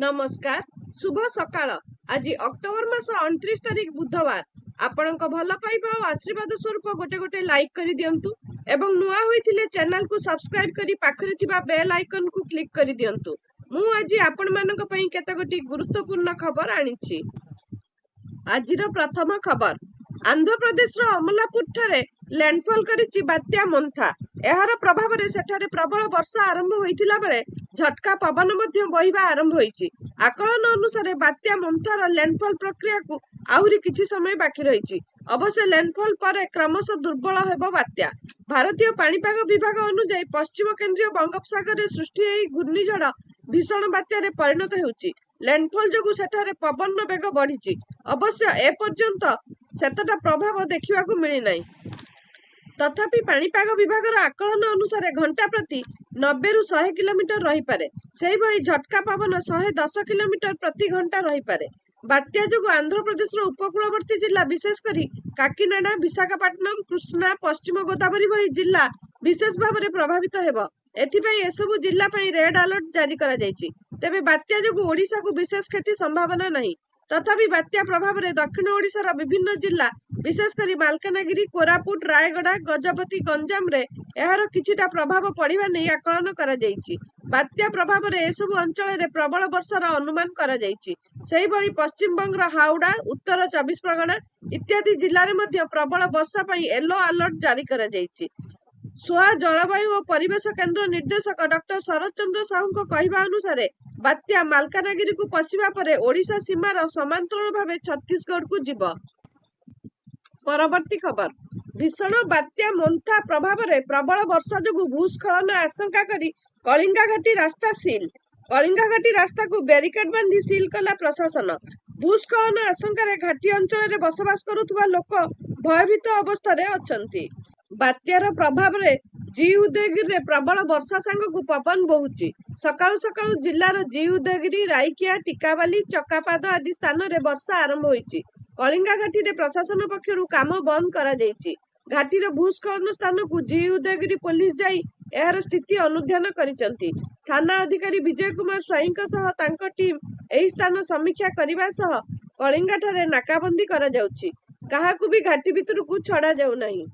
नमस्कार शुभ सकाळ। आज अक्टोबर मास 29 तारीख बुधवार। आपणक भल पाइबा और आशीर्वाद स्वरूप गोटे गोटे लाइक कर दियंतु एवं नुआ होइथिले चैनल को सब्सक्राइब करी पाखरे थिबा बेल आइकन को क्लिक कर दियंतु। मु आज आपण मानक पई केतगोटी गुरुत्वपूर्ण खबर आनिछि। आजिर प्रथम खबर, आंध्र प्रदेश अमलापुर ठारे लैंडफॉल करिछि बात्या मोन्था। एहार प्रभाव रे सेठारे प्रबल वर्षा आरंभ होइथिला बेले झटका पवन मध्य बहिबा आरंभ होइछि। आकलन अनुसार बात्या मोन्थार लैंडफॉल प्रक्रिया को आहुरी किछि समय बाकी रहिछि। अवश्य लैंडफॉल पर क्रमश दुर्बल हेबो बात्या। भारतीय पाणीपाग विभाग अनुसार पश्चिम केंद्रीय बंगोपसागर रे सृष्टि एई घूर्णिझड़ भीषण बात्या रे परिणत हेउछि। लैंडफॉल जोगु सेठारे पवन वेग बढ़िछि। अवश्य ए पर्यंत सेतटा प्रभाव देखा मिली नहीं। तथापि पाणीपाग विभाग आकलन अनुसार घंटा प्रति 90 ରୁ 100 किलोमीटर रही पारे। सेही भली झटका पवन 110 किलोमीटर प्रति घंटा रही पारे। बात्या जोगु आंध्र प्रदेश उपकूलवर्ती जिला विशेषकर काकीनाडा, विशाखापट्टनम, कृष्णा, पश्चिम गोदावरी भली जिला विशेष भाव में प्रभावित हेब। एथिपाई एसबु जिला रेड अलर्ट जारी करा जायछि। तेबे बात्या जोगु ओडिशा को विशेष क्षति संभावना नहीं। तथापि बात्या प्रभाव में दक्षिण ओडिशार विभिन्न जिला विशेषकर मालकानगिरी, कोरापुट, रायगड़ा, गजपति, गंजाम रे एहार किछिटा प्रभाव पड़िबा नै आकलन करा जायछि। बात्या प्रभाव में एसबु अंचल रे प्रबल वर्षार अनुमान करा जायछि। सेही भली पश्चिम बंगर हावड़ा, उत्तर 24 परगना इत्यादि जिले में मध्य प्रबल वर्षा पई येलो अलर्ट जारी करा जायछि। सोहा जलवायु और परिवेश केंद्र निर्देशक डॉक्टर शरद चंद्र साहू कहवा अनुसार बात्या मालकानगिरी को पशिबा परे ओडिशा सीमार समांतराल भावे छत्तीसगढ़ को जीव। परवर्ती खबर, भीषण बात्या मोन्था प्रभाव में प्रबल वर्षा जोगु भूस्खलन आशंका करी कलिंगा घाटी रास्ता सील। कलिंगा घाटी रास्ता को बैरिकेड बांधी सील कला प्रशासन। भूस्खलन आशंका घाटी अंचल में बसवास करुवा लोक भयभीत अवस्था अछंती। बात्यार प्रभाव में जी उदयगिरी प्रबल वर्षा सांग को पवन बहुची। सकाळु सकाळु जिलार जी उदयगिरी, राइकिया, टिकावाली, चकापाद आदि स्थान में वर्षा आरंभ होईची। कलिंगा घाटी रे प्रशासन पक्षरु काम बंद करा जायछि। घाटीर भूस्खलन स्थान को जी उदयगिरी पुलिस जाई एहार स्थिति अनुध्यान करिसंती। थाना अधिकारी विजय कुमार स्वाईंक सह तांको टीम एही स्थान समीक्षा करिबा सह कलिंगा ठारे नाकाबंदी करा जाउछि। काहाकु भी घाटी भितरु को छड़ा जाउ नाही।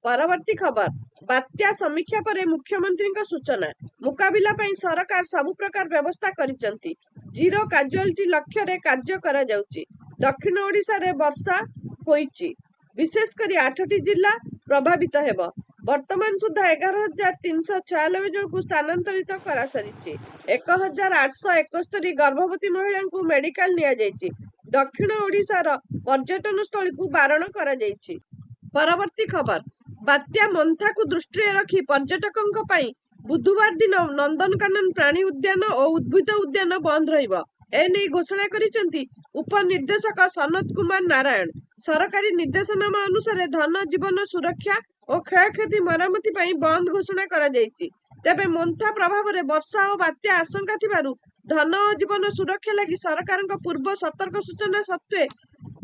परवर्ती खबर, बात्या समीक्षा पर मुख्यमंत्री सूचना। मुकाबिला पई सरकार सबु प्रकार व्यवस्था करिसंती। जीरो कैजुअलिटी लक्ष्य रे कार्य करा जाउछि। दक्षिण ओडिशा रे वर्षा होईची। विशेष करी 8टी जिला प्रभावित हेब। वर्तमान सुधा 11,396 जन को स्थानांतरित करा सारिछि। 1,871 गर्भवती महिला को मेडिकल निया जायछि। दक्षिण ओडिशार पर्यटन स्थल को बारण करा जायछि। परवर्ती खबर, बात्या मोन्था को दृष्टि रखी पर्यटकों पई बुधवार दिन नंदनकानन प्राणी उद्यान और उद्भिद उद्यान बंद रहिबो। एने घोषणा करिसेंती उपनिर्देशक सनत कुमार नारायण। सरकारी निर्देशनामा अनुसार धन जीवन सुरक्षा और क्षयक्षति मरामती पई बंद घोषणा करा जायछि। तेबे मोन्था प्रभाव में वर्षा और बात्या आशंका थिबारु धन और जीवन सुरक्षा लगी सरकार पूर्व सतर्क सूचना सत्वे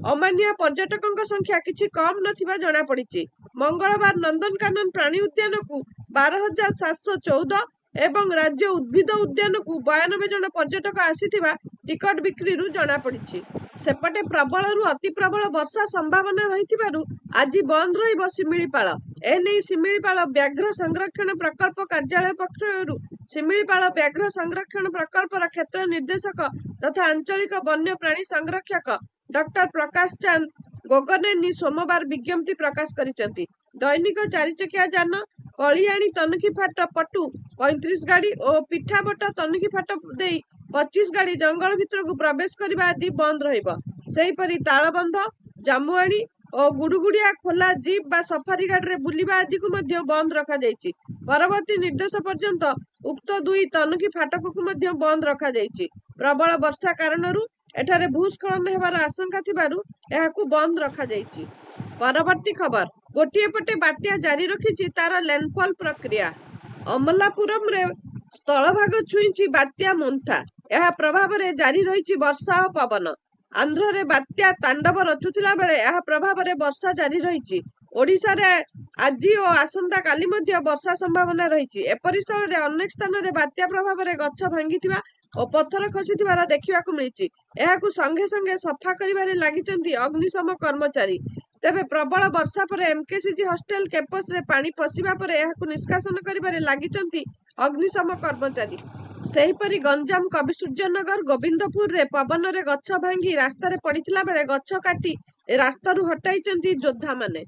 अमानिया पर्यटकों संख्या किछि कम नथिबा जणा पड़िछि। मंगलवार नंदनकानन प्राणी उद्यान को 12,714 एवं राज्य उद्भिद उद्यान को 92 जन पर्यटक आसीथिबा टिकट बिक्री जणा पड़िछि। सेपटे प्रबल रु अति प्रबल वर्षा संभावना रहिथिबारु आज बंद रहिबो शिमिलीपाल। एने शिमिलीपाल व्याघ्र संरक्षण प्रकल्प कार्यालय पक्षरु शिमिलीपाल व्याघ्र संरक्षण प्रकल्पर क्षेत्र निर्देशक तथा आंचलिक वन्य प्राणी संरक्षक डॉक्टर प्रकाश चांद गोगनेनी सोमवार विज्ञप्ति प्रकाश करिसेंती। दैनिक 4 चकिया जान कलियाणी तनखी फाट पटु 35 गाड़ी और पिठाबट तनखी फाट देई 25 गाड़ी जंगल भितर को प्रवेश करने आदि बंद रहिबो। सेहीपरि तालबंध, जामुआणी और गुडुगुड़िया खोला जीप बा सफारी गाड़ी रे बुलिबा आदि को मध्य बंद रखा जायछि। परवर्ती निर्देश पर्यंत उक्त 2 तनखी फाटक को मध्य बंद रखा जायछि। प्रबल वर्षा कारणरू एठारे भूस्खलन हेबार आशंका थिबारु एहाकू बंद रखा जायछि। परवर्ती खबर, गोटिए पटे बात्या जारी रखिछि तार लैंडफॉल प्रक्रिया। अमलापुरम रे स्थलभाग छुईछि बात्या मोन्था। एहा प्रभाव में जारी रही वर्षा और पवन। आंध्र रे बात्या तांडव रचुथिला बेले एहा प्रभाव में वर्षा जारी रही। ଓଡ଼ିଶାରେ ଆଜି ଓ ଆସନ୍ତା କାଲି ମଧ୍ୟ ବର୍ଷା ସମ୍ଭାବନା ରହିଛି। ଏପରି ସ୍ଥଳରେ ଅନେକ ସ୍ଥାନରେ ବାତ୍ୟା ପ୍ରଭାବରେ ଗଛ ଭାଙ୍ଗିଥିବା ଓ ପଥର ଖସିଥିବାର ଦେଖିବାକୁ ମିଳିଛି। ଏହାକୁ ସଙ୍ଗେ ସଙ୍ଗେ ସଫା କରିବାରେ ଲାଗିଛନ୍ତି ଅଗ୍ନିଶମ କର୍ମଚାରୀ। ତେବେ ପ୍ରବଳ ବର୍ଷା ପରେ ଏମକେସିଜି ହଷ୍ଟେଲ କ୍ୟାମ୍ପସରେ ପାଣି ପଶିବା ପରେ ଏହାକୁ ନିଷ୍କାସନ କରିବାରେ ଲାଗିଛନ୍ତି ଅଗ୍ନିଶମ କର୍ମଚାରୀ। ସେହିପରି ଗଞ୍ଜାମ କବିସୂର୍ଯ୍ୟନଗର ଗୋବିନ୍ଦପୁରରେ ପବନରେ ଗଛ ଭାଙ୍ଗି ରାସ୍ତାରେ ପଡ଼ିଥିଲା ବେଳେ ଗଛ କାଟି ରାସ୍ତାରୁ ହଟାଇଛନ୍ତି ଯୋଦ୍ଧାମାନେ।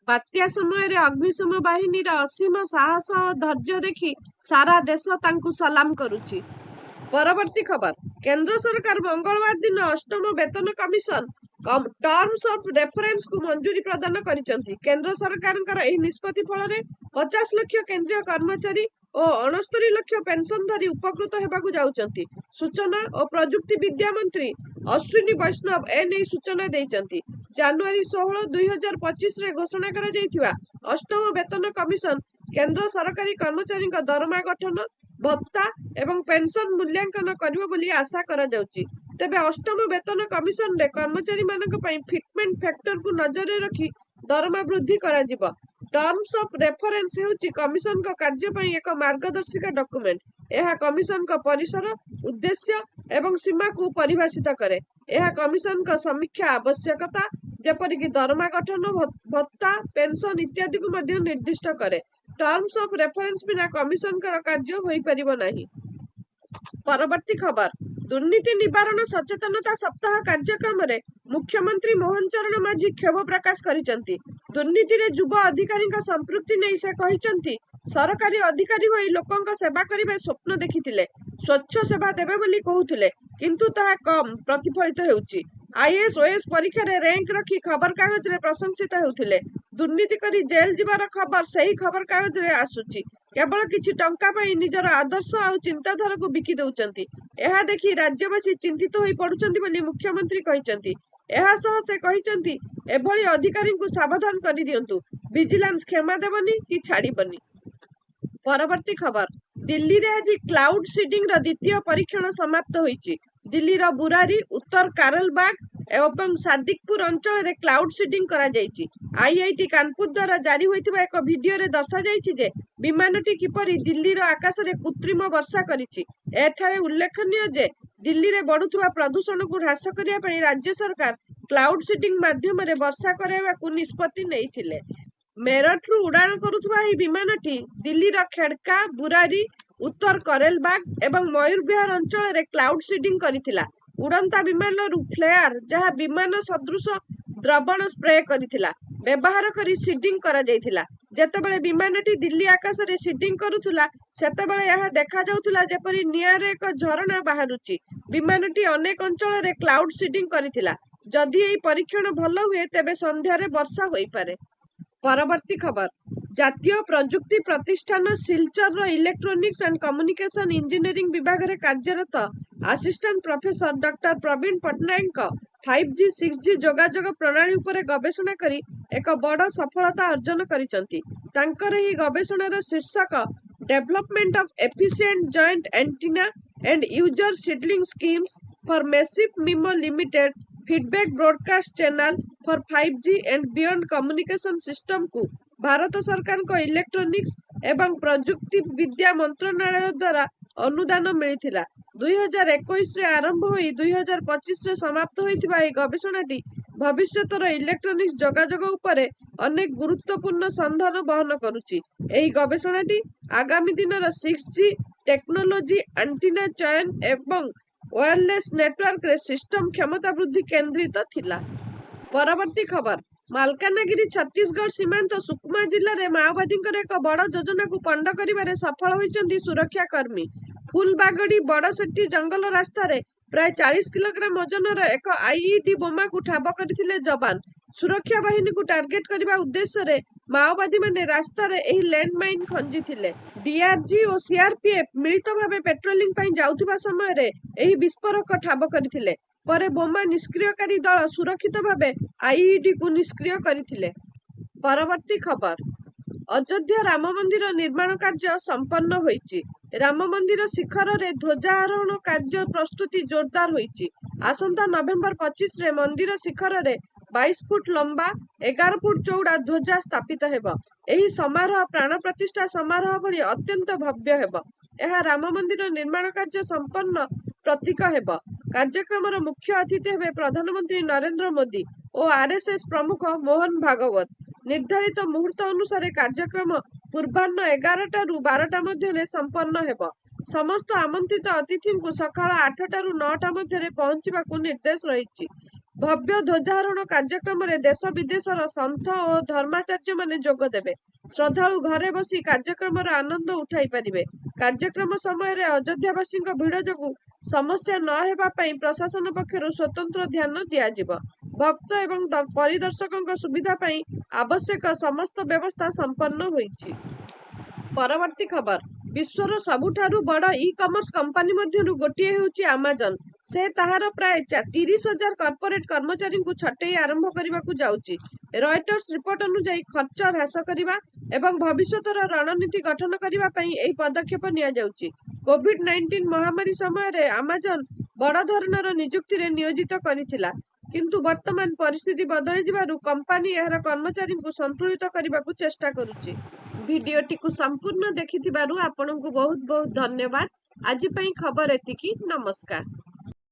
ବାତ୍ୟା ସମୟରେ ଅଗ୍ନିଶମ ବାହିନୀର ଅସୀମ ସାହସ ଓ ଧୈର୍ଯ୍ୟ ଦେଖି ସାରା ଦେଶ ତାଙ୍କୁ ସଲାମ କରୁଛି। ପରବର୍ତ୍ତୀ ଖବର, କେନ୍ଦ୍ର ସରକାର ମଙ୍ଗଳବାର ଦିନ ଅଷ୍ଟମ ବେତନ କମିଶନ ଟର୍ମସ୍ ଅଫ୍ ରେଫରେନ୍ସକୁ ମଞ୍ଜୁରୀ ପ୍ରଦାନ କରିଛନ୍ତି। କେନ୍ଦ୍ର ସରକାରଙ୍କର ଏହି ନିଷ୍ପତ୍ତି ଫଳରେ 50 ଲକ୍ଷ କେନ୍ଦ୍ରୀୟ କର୍ମଚାରୀ ଓ 69 ଲକ୍ଷ ପେନସନଧାରୀ ଉପକୃତ ହେବାକୁ ଯାଉଛନ୍ତି। ସୂଚନା ଓ ପ୍ରଯୁକ୍ତି ବିଦ୍ୟା ମନ୍ତ୍ରୀ ଅଶ୍ୱିନୀ ବୈଷ୍ଣବ ଏନେଇ ସୂଚନା ଦେଇଛନ୍ତି। ଜାନୁଆରୀ 16, 2025ରେ ଘୋଷଣା କରାଯାଇଥିବା ଅଷ୍ଟମ ବେତନ କମିଶନ କେନ୍ଦ୍ର ସରକାରୀ କର୍ମଚାରୀଙ୍କ ଦରମା ଗଠନ, ଭତ୍ତା ଏବଂ ପେନସନ ମୂଲ୍ୟାଙ୍କନ କରିବ ବୋଲି ଆଶା କରାଯାଉଛି। ତେବେ ଅଷ୍ଟମ ବେତନ କମିଶନରେ କର୍ମଚାରୀମାନଙ୍କ ପାଇଁ ଫିଟମେଣ୍ଟ ଫ୍ୟାକ୍ଟରକୁ ନଜରରେ ରଖି ଦରମା ବୃଦ୍ଧି କରାଯିବ। ଟର୍ମସ୍ ଅଫ୍ ରେଫରେନ୍ସ ହେଉଛି କମିଶନଙ୍କ କାର୍ଯ୍ୟ ପାଇଁ ଏକ ମାର୍ଗଦର୍ଶିକା ଡକ୍ୟୁମେଣ୍ଟ। ଏହା କମିଶନଙ୍କ ପରିସର, ଉଦ୍ଦେଶ୍ୟ ଏବଂ ସୀମାକୁ ପରିଭାଷିତ କରେ। ଏହା କମିଶନଙ୍କ ସମୀକ୍ଷା ଆବଶ୍ୟକତା, ଯେପରିକି ଦରମା ଗଠନ, ଭତ୍ତା, ପେନସନ ଇତ୍ୟାଦିକୁ ମଧ୍ୟ ନିର୍ଦ୍ଦିଷ୍ଟ କରେ। ଟର୍ମସ୍ ଅଫ୍ ରେଫରେନ୍ସ ବିନା କମିଶନଙ୍କର କାର୍ଯ୍ୟ ହୋଇପାରିବ ନାହିଁ। ପରବର୍ତ୍ତୀ ଖବର, ଦୁର୍ନୀତି ନିବାରଣ ସଚେତନତା ସପ୍ତାହ କାର୍ଯ୍ୟକ୍ରମରେ ମୁଖ୍ୟମନ୍ତ୍ରୀ ମୋହନ ଚରଣ ମାଝୀ କ୍ଷୋଭ ପ୍ରକାଶ କରିଛନ୍ତି। ଦୁର୍ନୀତିରେ ଯୁବ ଅଧିକାରୀଙ୍କ ସମ୍ପୃକ୍ତି ନେଇ ସେ କହିଛନ୍ତି, ସରକାରୀ ଅଧିକାରୀ ହୋଇ ଲୋକଙ୍କ ସେବା କରିବେ ସ୍ୱପ୍ନ ଦେଖିଥିଲେ, ସ୍ୱଚ୍ଛ ସେବା ଦେବେ ବୋଲି କହୁଥିଲେ, କିନ୍ତୁ ତାହା କମ୍ ପ୍ରତିଫଳିତ ହେଉଛି। ଆଇଏଏସ୍ ଓଏଏସ୍ ପରୀକ୍ଷାରେ ର୍ୟାଙ୍କ ରଖି ଖବରକାଗଜରେ ପ୍ରଶଂସିତ ହେଉଥିଲେ। ଦୁର୍ନୀତି କରି ଜେଲ୍ ଯିବାର ଖବର ସେହି ଖବରକାଗଜରେ ଆସୁଛି। କେବଳ କିଛି ଟଙ୍କା ପାଇଁ ନିଜର ଆଦର୍ଶ ଆଉ ଚିନ୍ତାଧାରାକୁ ବିକି ଦେଉଛନ୍ତି। ଏହା ଦେଖି ରାଜ୍ୟବାସୀ ଚିନ୍ତିତ ହୋଇ ପଡୁଛନ୍ତି ବୋଲି ମୁଖ୍ୟମନ୍ତ୍ରୀ କହିଛନ୍ତି। ଏହା ସହ ସେ କହିଛନ୍ତି, ଏଭଳି ଅଧିକାରୀଙ୍କୁ ସାବଧାନ କରିଦିଅନ୍ତୁ, ଭିଜିଲାନ୍ସ କ୍ଷମା ଦେବନି କି ଛାଡ଼ିବନି। ପରବର୍ତ୍ତୀ ଖବର, ଦିଲ୍ଲୀରେ ଆଜି କ୍ଲାଉଡ୍ ସିଡିଂର ଦ୍ୱିତୀୟ ପରୀକ୍ଷଣ ସମାପ୍ତ ହୋଇଛି। ଦିଲ୍ଲୀର ବୁରାରୀ, ଉତ୍ତର କାରଲବାଗ ଏବଂ ସାଦିକପୁର ଅଞ୍ଚଳରେ କ୍ଲାଉଡ୍ ସିଡିଂ କରାଯାଇଛି। ଆଇଆଇଟି କାନପୁର ଦ୍ୱାରା ଜାରି ହୋଇଥିବା ଏକ ଭିଡିଓରେ ଦର୍ଶାଯାଇଛି ଯେ ବିମାନଟି କିପରି ଦିଲ୍ଲୀର ଆକାଶରେ କୃତ୍ରିମ ବର୍ଷା କରିଛି। ଏଠାରେ ଉଲ୍ଲେଖନୀୟ ଯେ ଦିଲ୍ଲୀରେ ବଢୁଥିବା ପ୍ରଦୂଷଣକୁ ହ୍ରାସ କରିବା ପାଇଁ ରାଜ୍ୟ ସରକାର କ୍ଲାଉଡ୍ ସିଡିଂ ମାଧ୍ୟମରେ ବର୍ଷା କରାଇବାକୁ ନିଷ୍ପତ୍ତି ନେଇଥିଲେ। ମେରଠରୁ ଉଡାଣ କରୁଥିବା ଏହି ବିମାନଟି ଦିଲ୍ଲୀର ଖେଡକା, ବୁରାରୀ, ଉତ୍ତର କରେଲବାଗ ଏବଂ ମୟୂରବିହାର ଅଞ୍ଚଳରେ କ୍ଲାଉଡ୍ ସିଡିଂ କରିଥିଲା। ଉଡନ୍ତା ବିମାନରୁ ଫ୍ଲେୟାର, ଯାହା ବିମାନ ସଦୃଶ ଦ୍ରବଣ ସ୍ପ୍ରେ କରିଥିଲା, ବ୍ୟବହାର କରି ସିଡିଂ କରାଯାଇଥିଲା। ଯେତେବେଳେ ବିମାନଟି ଦିଲ୍ଲୀ ଆକାଶରେ ସିଡିଂ କରୁଥିଲା, ସେତେବେଳେ ଏହା ଦେଖାଯାଉଥିଲା ଯେପରି ନିଆଁର ଏକ ଝରଣା ବାହାରୁଛି। ବିମାନଟି ଅନେକ ଅଞ୍ଚଳରେ କ୍ଲାଉଡ୍ ସିଡିଂ କରିଥିଲା। ଯଦି ଏହି ପରୀକ୍ଷଣ ଭଲ ହୁଏ, ତେବେ ସନ୍ଧ୍ୟାରେ ବର୍ଷା ହୋଇପାରେ। ପରବର୍ତ୍ତୀ ଖବର, ଜାତୀୟ ପ୍ରଯୁକ୍ତି ପ୍ରତିଷ୍ଠାନ ସିଲଚରର ଇଲେକ୍ଟ୍ରୋନିକ୍ସ ଆଣ୍ଡ କମ୍ୟୁନିକେସନ ଇଞ୍ଜିନିୟରିଂ ବିଭାଗରେ କାର୍ଯ୍ୟରତ ଆସିଷ୍ଟାଣ୍ଟ ପ୍ରଫେସର ଡକ୍ଟର ପ୍ରବୀଣ ପଟ୍ଟନାୟକଙ୍କ 5G 6G ଯୋଗାଯୋଗ ପ୍ରଣାଳୀ ଉପରେ ଗବେଷଣା କରି ଏକ ବଡ଼ ସଫଳତା ଅର୍ଜନ କରିଛନ୍ତି। ତାଙ୍କର ଏହି ଗବେଷଣାର ଶୀର୍ଷକ development of efficient joint antenna and user scheduling schemes for massive MIMO limited feedback broadcast channel for 5G and beyond communication ସିଷ୍ଟମକୁ ଭାରତ ସରକାରଙ୍କ ଇଲେକ୍ଟ୍ରୋନିକ୍ସ ଏବଂ ପ୍ରଯୁକ୍ତି ବିଦ୍ୟା ମନ୍ତ୍ରଣାଳୟ ଦ୍ୱାରା ଅନୁଦାନ ମିଳିଥିଲା। 2021ରେ ଆରମ୍ଭ ହୋଇ 2025ରେ ସମାପ୍ତ ହୋଇଥିବା ଏହି ଗବେଷଣାଟି ଭବିଷ୍ୟତର ଇଲେକ୍ଟ୍ରୋନିକ୍ସ ଯୋଗାଯୋଗ ଉପରେ ଅନେକ ଗୁରୁତ୍ୱପୂର୍ଣ୍ଣ ସନ୍ଧାନ ବହନ କରୁଛି। ଏହି ଗବେଷଣାଟି ଆଗାମୀ ଦିନର 6G ଟେକ୍ନୋଲୋଜି, ଆଣ୍ଟିନା ଚୟନ ଏବଂ ୱାୟରଲେସ୍ ନେଟୱାର୍କରେ ସିଷ୍ଟମ କ୍ଷମତା ବୃଦ୍ଧି କେନ୍ଦ୍ରିତ ଥିଲା। ପରବର୍ତ୍ତୀ ଖବର, ମାଲକାନଗିରି ଛତିଶଗଡ଼ ସୀମାନ୍ତ ସୁକମା ଜିଲ୍ଲାରେ ମାଓବାଦୀଙ୍କର ଏକ ବଡ଼ ଯୋଜନାକୁ ପଣ୍ଡ କରିବାରେ ସଫଳ ହୋଇଛନ୍ତି ସୁରକ୍ଷା କର୍ମୀ। ଫୁଲବାଗଡି ବଡସେଟ୍ଟି ଜଙ୍ଗଲ ରାସ୍ତାରେ ପ୍ରାୟ 40 କିଲୋଗ୍ରାମ ଓଜନର ଏକ ଆଇଇଡି ବୋମାକୁ ଠାବ କରିଥିଲେ ଯବାନ। ସୁରକ୍ଷା ବାହିନୀକୁ ଟାର୍ଗେଟ କରିବା ଉଦ୍ଦେଶ୍ୟରେ ମାଓବାଦୀମାନେ ରାସ୍ତାରେ ଏହି ଲ୍ୟାଣ୍ଡମାଇନ୍ ଖଞ୍ଜିଥିଲେ। ଡିଆରଜି ଓ ସିଆରପିଏଫ୍ ମିଳିତ ଭାବେ ପେଟ୍ରୋଲିଂ ପାଇଁ ଯାଉଥିବା ସମୟରେ ଏହି ବିସ୍ଫୋରକ ଠାବ କରିଥିଲେ। ପରେ ବୋମା ନିଷ୍କ୍ରିୟକାରୀ ଦଳ ସୁରକ୍ଷିତ ଭାବେ ଆଇଇଡିକୁ ନିଷ୍କ୍ରିୟ କରିଥିଲେ। ପରବର୍ତ୍ତୀ ଖବର, ଅଯୋଧ୍ୟା ରାମ ମନ୍ଦିର ନିର୍ମାଣ କାର୍ଯ୍ୟ ସମ୍ପନ୍ନ ହୋଇଛି। ରାମ ମନ୍ଦିର ଶିଖରରେ ଧ୍ୱଜାରୋହଣ କାର୍ଯ୍ୟ ପ୍ରସ୍ତୁତି ଜୋରଦାର ହୋଇଛି। ଆସନ୍ତା ନଭେମ୍ବର 25ରେ ମନ୍ଦିର ଶିଖରରେ 22 ଫୁଟ ଲମ୍ବା 11 ଫୁଟ ଚଉଡ଼ା ଧ୍ୱଜା ସ୍ଥାପିତ ହେବ। ଏହି ସମାରୋହ ପ୍ରାଣ ପ୍ରତିଷ୍ଠା ସମାରୋହ ଭଳି ଅତ୍ୟନ୍ତ ଭବ୍ୟ ହେବ। ଏହା ରାମ ମନ୍ଦିର ନିର୍ମାଣ କାର୍ଯ୍ୟ ସମ୍ପନ୍ନ ପ୍ରତୀକ ହେବ। କାର୍ଯ୍ୟକ୍ରମର ମୁଖ୍ୟ ଅତିଥି ହେବେ ପ୍ରଧାନମନ୍ତ୍ରୀ ନରେନ୍ଦ୍ର ମୋଦି ଓ ଆର୍ଏସ୍ଏସ୍ ପ୍ରମୁଖ ମୋହନ ଭାଗବତ। ନିର୍ଦ୍ଧାରିତ ମୁହୂର୍ତ୍ତ ଅନୁସାରେ କାର୍ଯ୍ୟକ୍ରମ ପୂର୍ବାହ୍ନ 11ଟାରୁ 12ଟା ମଧ୍ୟରେ ସମ୍ପନ୍ନ ହେବ। ସମସ୍ତ ଆମନ୍ତ୍ରିତ ଅତିଥିଙ୍କୁ ସକାଳ 8ଟାରୁ 9ଟା ମଧ୍ୟରେ ପହଞ୍ଚିବାକୁ ନିର୍ଦ୍ଦେଶ ରହିଛି। ଭବ୍ୟ ଧ୍ୱଜାରୋହଣ କାର୍ଯ୍ୟକ୍ରମରେ ଦେଶ ବିଦେଶର ସନ୍ଥ ଓ ଧର୍ମାଚାର୍ଯ୍ୟମାନେ ଯୋଗ ଦେବେ। ଶ୍ରଦ୍ଧାଳୁ ଘରେ ବସି କାର୍ଯ୍ୟକ୍ରମର ଆନନ୍ଦ ଉଠାଇ ପାରିବେ। କାର୍ଯ୍ୟକ୍ରମ ସମୟରେ ଅଯୋଧ୍ୟାବାସୀଙ୍କ ଭିଡ଼ ଯୋଗୁଁ ସମସ୍ୟା ନ ହେବା ପାଇଁ ପ୍ରଶାସନ ପକ୍ଷରୁ ସ୍ୱତନ୍ତ୍ର ଧ୍ୟାନ ଦିଆଯିବ। ଭକ୍ତ ଏବଂ ପରିଦର୍ଶକଙ୍କ ସୁବିଧା ପାଇଁ ଆବଶ୍ୟକ ସମସ୍ତ ବ୍ୟବସ୍ଥା ସମ୍ପନ୍ନ ହୋଇଛି। ପରବର୍ତ୍ତୀ ଖବର, ବିଶ୍ୱର ସବୁଠାରୁ ବଡ଼ ଇ-କମର୍ସ କମ୍ପାନୀ ମଧ୍ୟରୁ ଗୋଟିଏ ହେଉଛି ଆମାଜନ। ସେ ତାହାର ପ୍ରାୟ 30,000 କର୍ପୋରେଟ୍ କର୍ମଚାରୀଙ୍କୁ ଛଟେଇ ଆରମ୍ଭ କରିବାକୁ ଯାଉଛି। ରୟଟର୍ସ ରିପୋର୍ଟ ଅନୁଯାୟୀ ଖର୍ଚ୍ଚ ହ୍ରାସ କରିବା ଏବଂ ଭବିଷ୍ୟତର ରଣନୀତି ଗଠନ କରିବା ପାଇଁ ଏହି ପଦକ୍ଷେପ ନିଆଯାଉଛି। କୋଭିଡ୍-19 ମହାମାରୀ ସମୟରେ ଆମାଜନ ବଡ଼ ଧରଣର ନିଯୁକ୍ତିରେ ନିୟୋଜିତ କରିଥିଲା, କିନ୍ତୁ ବର୍ତ୍ତମାନ ପରିସ୍ଥିତି ବଦଳିଯିବାରୁ କମ୍ପାନୀ ଏହାର କର୍ମଚାରୀଙ୍କୁ ସନ୍ତୁଳିତ କରିବାକୁ ଚେଷ୍ଟା କରୁଛି। ଭିଡିଓଟିକୁ ସମ୍ପୂର୍ଣ୍ଣ ଦେଖିଥିବାରୁ ଆପଣଙ୍କୁ ବହୁତ ବହୁତ ଧନ୍ୟବାଦ। ଆଜି ପାଇଁ ଖବର ଏତିକି। ନମସ୍କାର।